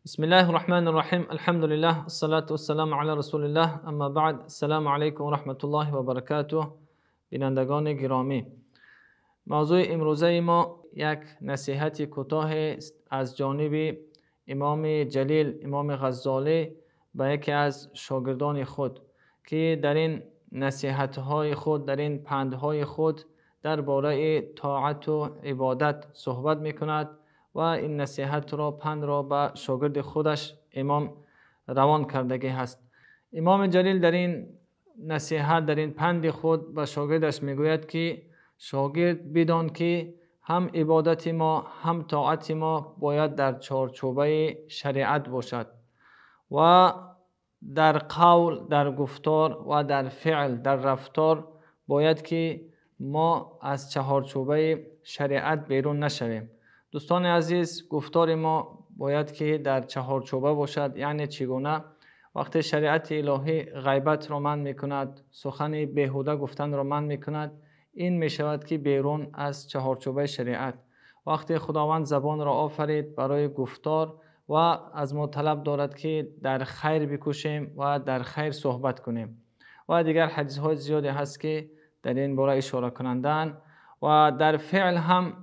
بسم الله الرحمن الرحیم. الحمد لله الصلاة والسلام علی رسول الله. اما بعد، السلام علیکم و رحمت الله و برکاته. بینندگان گرامی، موضوع امروزه ما یک نصیحت کوتاه از جانب امام جلیل امام غزالی به یکی از شاگردان خود که در این نصیحت‌های خود، در این پندهای خود درباره طاعت و عبادت صحبت می‌کند و این نصیحت را، پند را به شاگرد خودش امام روان کردگی هست. امام جلیل در این نصیحت، در این پند خود به شاگردش میگوید که شاگرد بدان که هم عبادت ما هم طاعت ما باید در چارچوبه شریعت باشد و در قول، در گفتار و در فعل، در رفتار باید که ما از چهارچوبه شریعت بیرون نشویم. دوستان عزیز، گفتار ما باید که در چهارچوبه باشد. یعنی چگونه؟ وقتی شریعت الهی غیبت را منع میکند، سخن بیهوده گفتن را منع میکند، این میشود که بیرون از چهارچوبه شریعت. وقتی خداوند زبان را آفرید برای گفتار و از ما طلب دارد که در خیر بکوشیم و در خیر صحبت کنیم و دیگر حدیث های زیادی هست که در این باره اشاره کنندن. و در فعل هم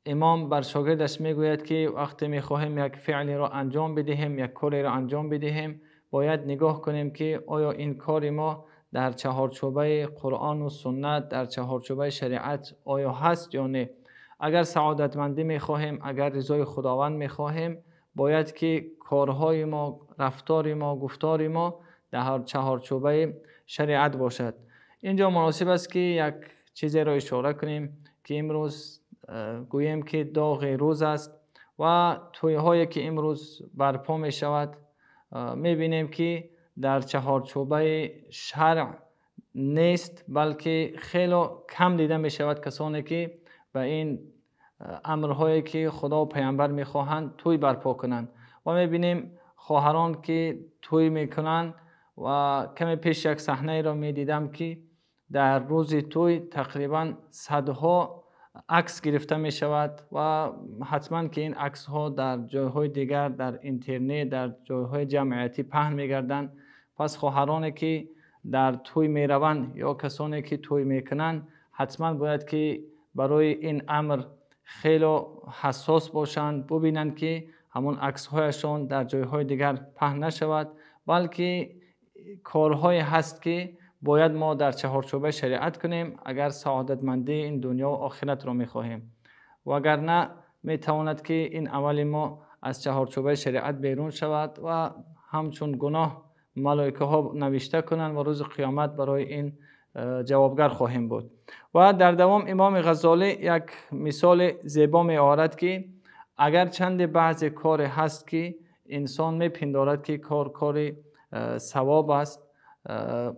امام بر شاگردش میگوید که وقتی میخواهیم یک فعلی را انجام بدهیم، یک کاری را انجام بدهیم، باید نگاه کنیم که آیا این کار ما در چهارچوبه قرآن و سنت، در چهارچوبه شریعت آیا هست یا نه. اگر سعادتمندی میخواهیم، اگر رضای خداوند میخواهیم، باید که کارهای ما، رفتار ما، گفتار ما در چهارچوبه شریعت باشد. اینجا مناسب است که یک چیزی را اشاره کنیم که امروز گوییم که داغ روز است و توی‌هایی که امروز برپا می شود، می بینیم که در چهارچوبه شرع نیست، بلکه خیلی کم دیده می شود کسانی که به این امرهایی که خدا و پیامبر می خواهند توی برپا کنند. و می بینیم خواهران که توی می کنند و کمی پیش یک صحنه را می دیدم که در روز توی تقریبا صدها عکس گرفته می شود و حتما که این عکس ها در جایهای دیگر، در اینترنت، در جایهای جمعیتی پهن می گردند. پس خواهرانی که در توی می روند یا کسانی که توی می کنند حتما باید که برای این امر خیلی حساس باشند، ببینند که همون عکس هایشان در جایهای دیگر پهن نشود، بلکه کارهای هست که باید ما در چهارچوبه شریعت کنیم اگر سعادتمندی این دنیا و آخرت را میخواهیم. وگرنه میتواند که این عمل ما از چهارچوبه شریعت بیرون شود و همچون گناه ملائکه ها نوشته کنند و روز قیامت برای این جوابگر خواهیم بود. و در دوام امام غزالی یک مثال زیبا می آورد که اگر چند بعض کار هست که انسان میپندارد که کار ثواب است،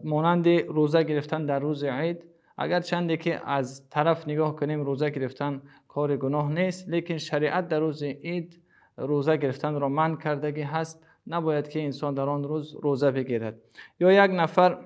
مانند روزه گرفتن در روز عید، اگر چندی که از طرف نگاه کنیم روزه گرفتن کار گناه نیست، لیکن شریعت در روز عید روزه گرفتن را منع کردگی هست، نباید که انسان در آن روز روزه بگیرد. یا یک نفر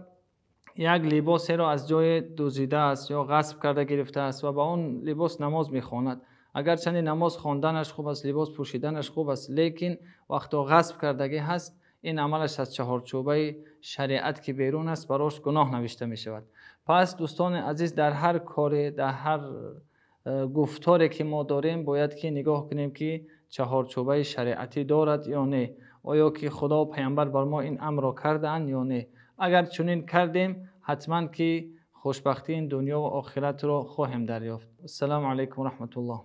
یک لباسی را از جای دزدیده است یا غصب کرده گرفته است و با اون لباس نماز میخواند. اگر چند نماز خواندنش خوب است، لباس پوشیدنش خوب است، لیکن وقتی غصب کردگی هست، این عملش از چهارچوبه شریعت که بیرون است براش گناه نوشته می شود. پس دوستان عزیز، در هر کاری، در هر گفتاری که ما داریم باید که نگاه کنیم که چهارچوبه شریعتی دارد یا نه. آیا که خدا و پیامبر بر ما این امر را کردند یا نه؟ اگر چنین کردیم حتما که خوشبختی این دنیا و آخرت را خواهیم دریافت. السلام علیکم و رحمت الله.